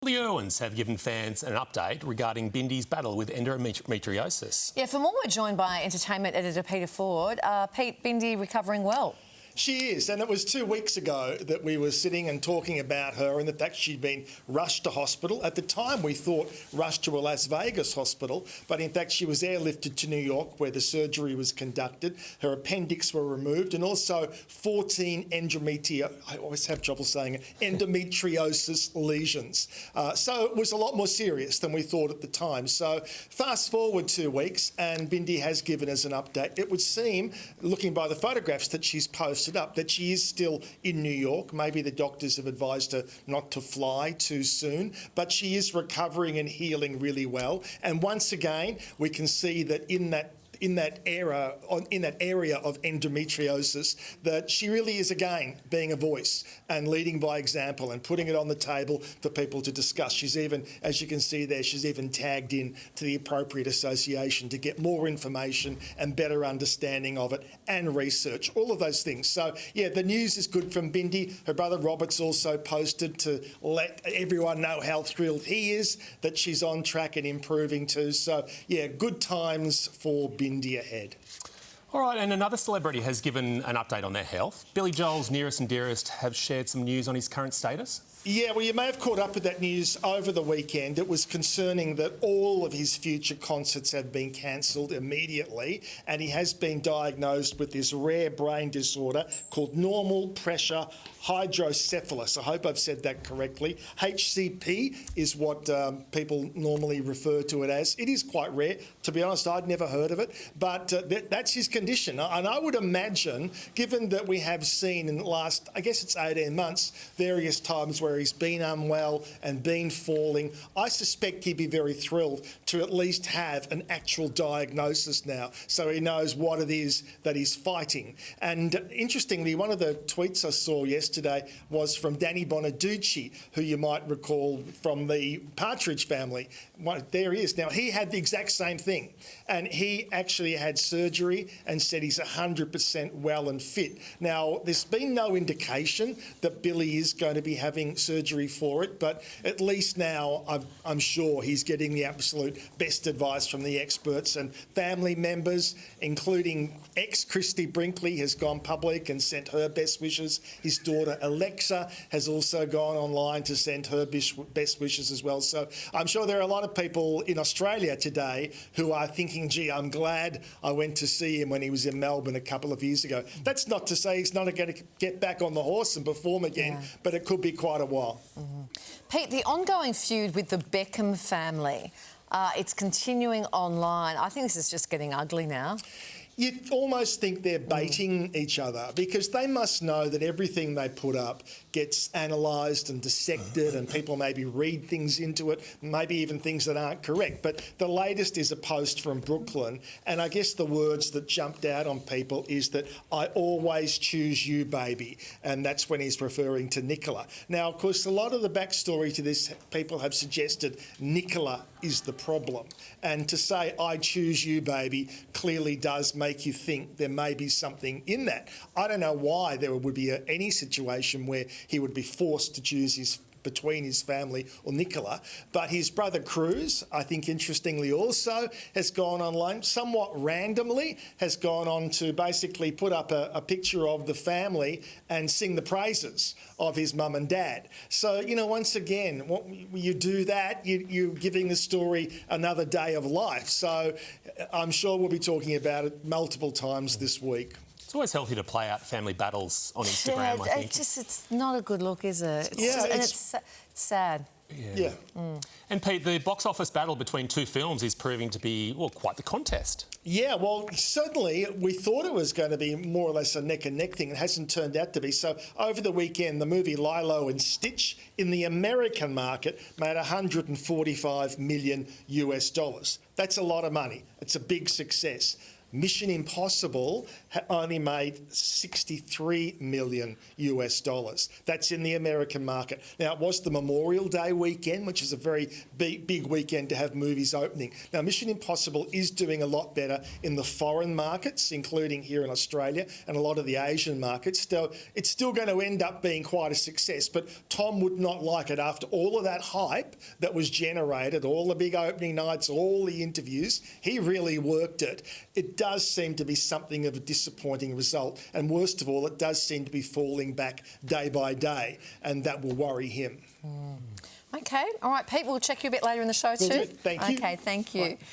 The Irwins have given fans an update regarding Bindi's battle with endometriosis. Yeah, for more, we're joined by entertainment editor Peter Ford. Pete, Bindi recovering well? She is, and it was 2 weeks ago that we were sitting and talking about her and the fact she'd been rushed to hospital. At the time, we thought rushed to a Las Vegas hospital, but in fact, she was airlifted to New York where the surgery was conducted. Her appendix were removed and also 14 I always have trouble saying it, endometriosis lesions. So it was a lot more serious than we thought at the time. So fast forward 2 weeks and Bindi has given us an update. It would seem, looking by the photographs that she's posted, up that she is still in New York. Maybe the doctors have advised her not to fly too soon, but she is recovering and healing really well. And once again, we can see that in that area of endometriosis, that she really is again being a voice and leading by example and putting it on the table for people to discuss. She's even, as you can see there, she's even tagged in to the appropriate association to get more information and better understanding of it and research, all of those things. So yeah, the news is good from Bindi. Her brother Robert's also posted to let everyone know how thrilled he is that she's on track and improving too. So yeah, good times for Bindi ahead. All right, and another celebrity has given an update on their health. Billy Joel's nearest and dearest have shared some news on his current status. Yeah, well, you may have caught up with that news over the weekend. It was concerning that all of his future concerts have been cancelled immediately, and he has been diagnosed with this rare brain disorder called normal pressure hydrocephalus. I hope I've said that correctly. HCP is what people normally refer to it as. It is quite rare. To be honest, I'd never heard of it, but that's his condition. And I would imagine, given that we have seen in the last, I guess it's 18 months, various times where he's been unwell and been falling, I suspect he'd be very thrilled to at least have an actual diagnosis now, so he knows what it is that he's fighting. And interestingly, one of the tweets I saw yesterday was from Danny Bonaducci, who you might recall from the Partridge Family. Well, there he is. Now, he had the exact same thing, and he actually had surgery and said he's 100% well and fit. Now, there's been no indication that Billy is going to be having surgery for it, but at least now I'm sure he's getting the absolute best advice from the experts, and family members, including ex-Christy Brinkley, has gone public and sent her best wishes. His daughter Alexa has also gone online to send her best wishes as well. So I'm sure there are a lot of people in Australia today who are thinking, gee, I'm glad I went to see him when he was in Melbourne a couple of years ago. That's not to say he's not going to get back on the horse and perform again, but it could be quite a while. Pete, the ongoing feud with the Beckham family, it's continuing online. I think this is just getting ugly now. You almost think they're baiting each other, because they must know that everything they put up gets analysed and dissected, and people maybe read things into it, maybe even things that aren't correct. But the latest is a post from Brooklyn, and I guess the words that jumped out on people is that I always choose you, baby, and that's when he's referring to Nicola. Now, of course, a lot of the backstory to this, people have suggested Nicola is the problem, and to say I choose you, baby, clearly does make you think there may be something in that. I don't know why there would be any situation where he would be forced to choose between his family or Nicola, but his brother Cruz, I think interestingly also, has gone online, somewhat randomly, has gone on to basically put up a picture of the family and sing the praises of his mum and dad. So, you know, once again, you do that, you're giving the story another day of life. So I'm sure we'll be talking about it multiple times this week. It's always healthy to play out family battles on Instagram, I think. It's not a good look, is it? It's sad. Yeah. And Pete, the box office battle between two films is proving to be, well, quite the contest. Yeah, well, certainly we thought it was going to be more or less a neck-and-neck thing. It hasn't turned out to be. So over the weekend, the movie Lilo and Stitch in the American market made $145 million US. That's a lot of money. It's a big success. Mission Impossible only made $63 million US. That's in the American market. Now, it was the Memorial Day weekend, which is a very big weekend to have movies opening. Now, Mission Impossible is doing a lot better in the foreign markets, including here in Australia and a lot of the Asian markets. So it's still going to end up being quite a success, but Tom would not like it after all of that hype that was generated, all the big opening nights, all the interviews. He really worked it. It does seem to be something of a disappointing result, and worst of all, it does seem to be falling back day by day, and that will worry him. OK, all right, Pete, we'll check you a bit later in the show too. Thank you. OK, thank you. Right.